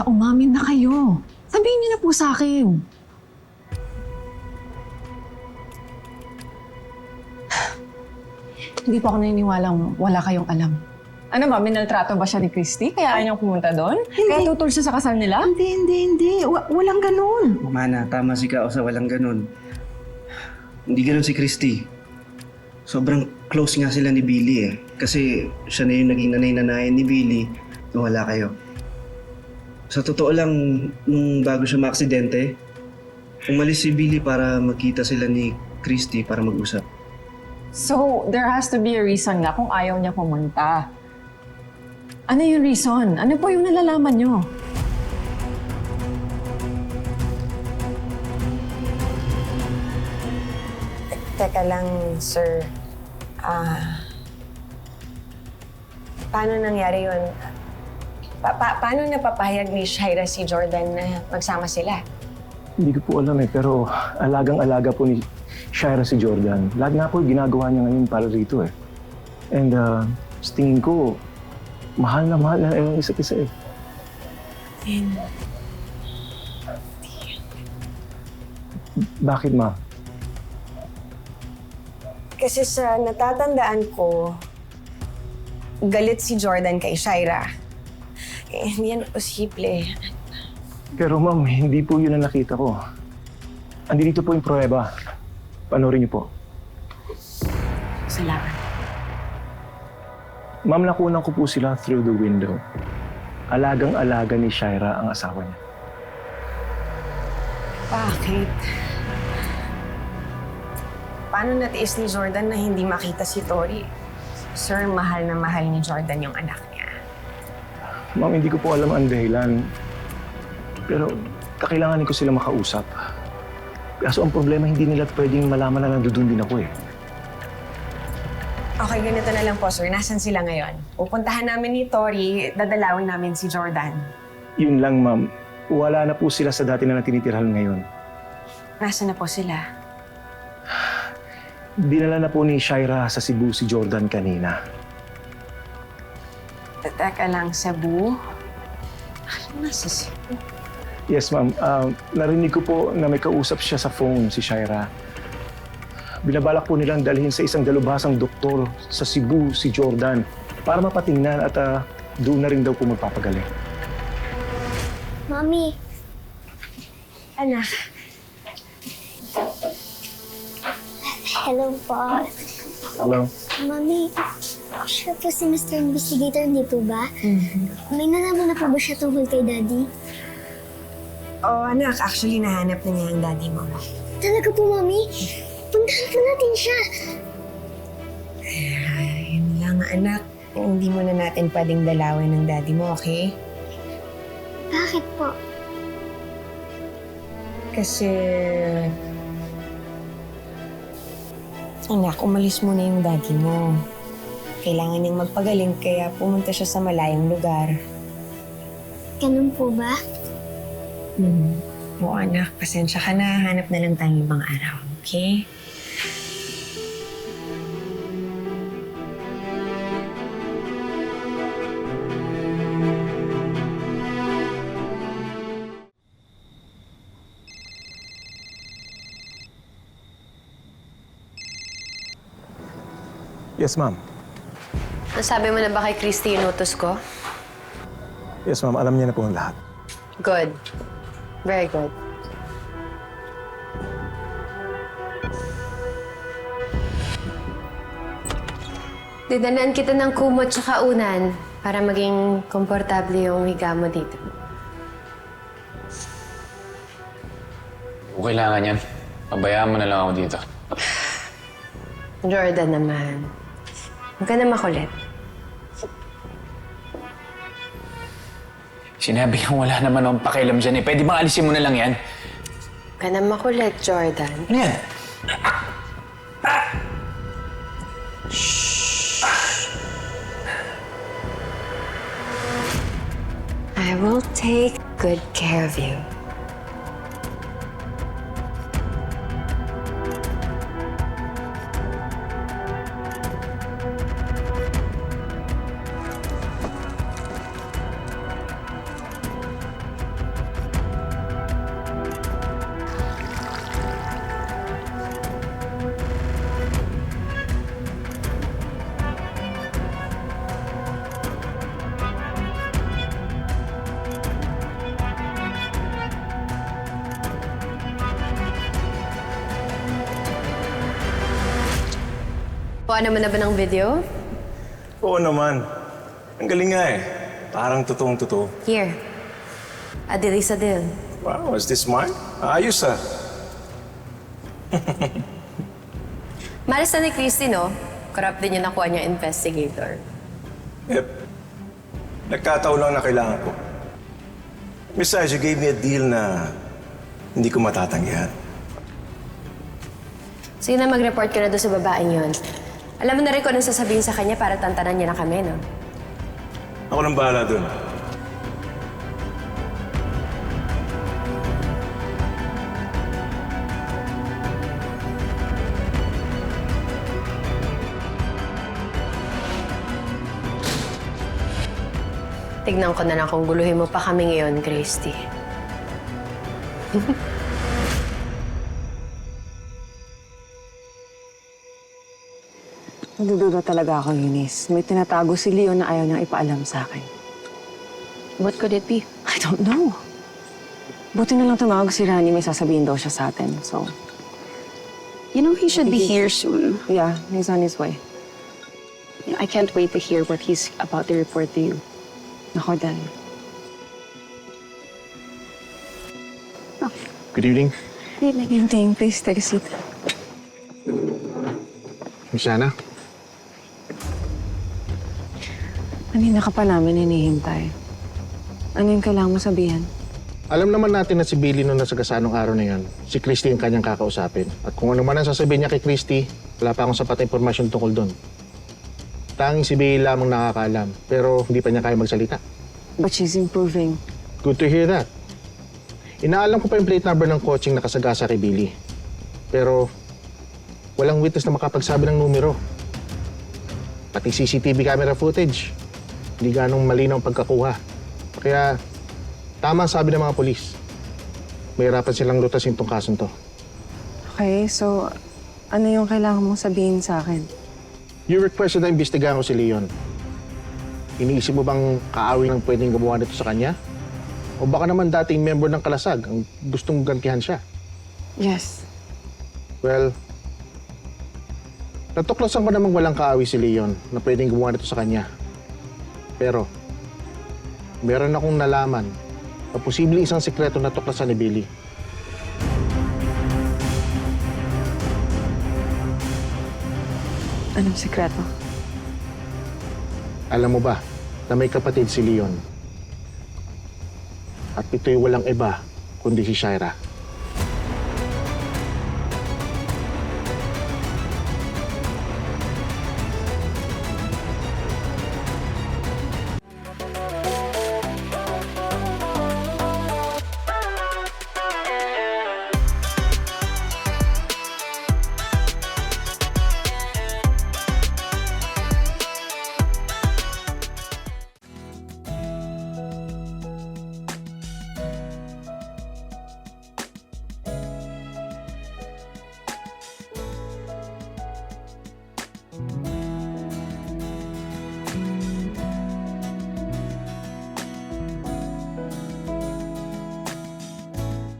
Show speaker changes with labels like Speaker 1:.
Speaker 1: Umamin na kayo. Sabihin niyo na po sa akin. Hindi po ako naniniwalang wala kayong alam. Ano ba, minaltrato ba siya ni Christy? Kaya ayaw niyang pumunta doon? Kaya tutol siya sa kasal nila?
Speaker 2: Hindi. Walang ganun.
Speaker 3: Mana, tama si Kao sa walang ganun. Hindi ganun si Christy. Sobrang close nga sila ni Billy eh. Kasi siya na yung naging nanay-nanayan ni Billy nung wala kayo. Sa totoo lang, nung bago siya maaksidente, umalis si Billy para magkita sila ni Christy para mag-usap.
Speaker 1: So, there has to be a reason nga kung ayaw niya pumunta. Ano yung reason? Ano po yung nalalaman niyo?
Speaker 2: Teka lang, sir. Paano nangyari yun? Paano napapahayag ni Shaira si Jordan na magsama sila?
Speaker 4: Hindi ko po alam pero alagang-alaga po ni Shaira si Jordan. Lahat nga po ginagawa niya ngayon para rito eh. And sa tingin ko, mahal na yung isa't isa eh.
Speaker 2: And
Speaker 4: Bakit ma?
Speaker 2: kasi sa natatandaan ko, galit si Jordan kay Shaira. Hindi yan posible.
Speaker 4: Pero ma'am, hindi po yun ang nakita ko. Andito po yung pruweba. Panoorin niyo po.
Speaker 2: Salamat.
Speaker 4: Ma'am, nakunan ko po sila through the window. Alagang-alaga ni Shaira ang asawa niya.
Speaker 2: Bakit? Paano natiis ni Jordan na hindi makita si Tori? Sir, mahal na mahal ni Jordan yung anak niya.
Speaker 4: Ma'am, hindi ko po alam ang dahilan. Pero kakailanganin ko sila makausap. Kaso ang problema, hindi nila pwedeng malaman na nandoon din ako eh.
Speaker 2: Okay, ganito na lang po, sir. Nasaan sila ngayon? Pupuntahan namin ni Tori, dadalawin namin si Jordan.
Speaker 4: Yun lang, ma'am. Wala na po sila sa dati na tinitirahan ngayon.
Speaker 2: Nasaan na po sila?
Speaker 4: Dinala na po ni Shaira sa Cebu si Jordan kanina.
Speaker 2: Teka lang, Cebu? Ano nasa Cebu?
Speaker 4: Yes, ma'am. Narinig ko po na may kausap siya sa phone, si Shaira. Binabalak po nilang dalhin sa isang dalubhasang doktor sa Cebu si Jordan para mapatingnan at doon na rin daw po magpapagaling.
Speaker 5: Mami,
Speaker 2: Anak,
Speaker 5: hello po.
Speaker 4: Hello?
Speaker 5: Mami, siya po si Mr. Investigator, hindi po ba? May nalaman na po ba siya tungkol kay Daddy?
Speaker 2: oh anak, actually nahanap na niya ang daddy mo.
Speaker 5: Talaga po, Mami? Puntahan po natin siya.
Speaker 2: Yun lang, anak. Hindi mo na natin pwedeng dalawin ng daddy mo, okay?
Speaker 5: Bakit po?
Speaker 2: Kasi... Anak, umalis muna yung daddy mo. Kailangan niyang magpagaling kaya pumunta siya sa malayong lugar.
Speaker 5: Ganun po ba?
Speaker 2: Oo, anak. Pasensya ka na. Hanap na lang tayo ibang araw, okay?
Speaker 4: Yes, ma'am.
Speaker 6: Nasabi mo na ba kay Christy yung utos ko?
Speaker 4: Yes, ma'am. Alam niya na po ang lahat.
Speaker 6: Good. Very good. Didanaan kita ng kumot tsaka unan para maging komportable yung higa mo dito.
Speaker 7: Kung kailangan yan, pabayaan mo na lang ako dito.
Speaker 6: Jordan naman. Huwag ka na makulit.
Speaker 7: Sinabi kang wala naman akong pakialam dyan eh. Pwede bang alisin mo na lang yan?
Speaker 6: Huwag ka na makulit, Jordan.
Speaker 7: Ano yan?
Speaker 6: I will take good care of you. Nakuha naman na ba ng video?
Speaker 4: Oo naman. Ang galing nga eh. Parang totoong-totoo.
Speaker 6: Here. Adil is Adil.
Speaker 4: Wow, is this mine? Ayos ah.
Speaker 6: Malis na ni Christy, no? Corrupt din yung nakuha niya investigator.
Speaker 4: Yep. Nagkataon lang na kailangan ko. Besides, you gave me a deal na hindi ko matatanggihan.
Speaker 6: Sige na, mag-report ka na doon sa babaeng yun. Alam mo na rin kung anong sasabihin sa kanya para tantanan niya na kami, no?
Speaker 4: Ako nang bahala dun.
Speaker 6: Tignan ko na lang kung guluhin mo pa kami ngayon, Christy.
Speaker 1: Nadududa talaga ako, Eunice. May tinatago si Leon na ayaw niyang ipaalam sa akin.
Speaker 6: What could it be?
Speaker 1: I don't know. Buti na lang tumawag si Rani, may sasabihin daw siya sa atin. So,
Speaker 8: You know, he should be here soon.
Speaker 1: yeah, he's on his way.
Speaker 8: I can't wait to hear what he's about to report to you.
Speaker 1: Ako din.
Speaker 4: Good evening.
Speaker 1: Evening, please take a seat.
Speaker 9: Miss Ana?
Speaker 1: Kanina ka pa namin hinihintay. Ano yung kailangan mo sabihin?
Speaker 9: Alam naman natin na si Billy nung nasagasaan ng araw na yon, si Christy ang kanyang kakausapin. At kung ano man ang sasabihin niya kay Christy, wala pa akong sapat na impormasyon tungkol doon. Tanging si Billy lamang nakakaalam, pero hindi pa niya kaya magsalita.
Speaker 1: But she's improving.
Speaker 9: Good to hear that. Inaalam ko pa yung plate number ng coaching nakasagasa kay Billy. Pero walang witness na makapagsabi ng numero. Pati CCTV camera footage, hindi ganong malinaw ang pagkakuha. Kaya tama ang sabi ng mga polis. Mahirapan silang lutasin tong kasong to.
Speaker 1: Okay, so ano yung kailangan mong sabihin sa akin?
Speaker 9: You requested na imbestigahan ko si Leon. Iniisip mo bang kaawin ang pwedeng gumawa nito sa kanya? O baka naman dating member ng Kalasag ang gustong gantihan siya?
Speaker 1: Yes.
Speaker 9: Well, natuklasan ko namang walang kaawi si Leon na pwedeng gumawa nito sa kanya. Pero, meron akong nalaman na posibleng isang sikreto na tuklasan ni Billy.
Speaker 1: Anong sekreto?
Speaker 9: Alam mo ba na may kapatid si Leon? At ito'y walang iba kundi si Shaira.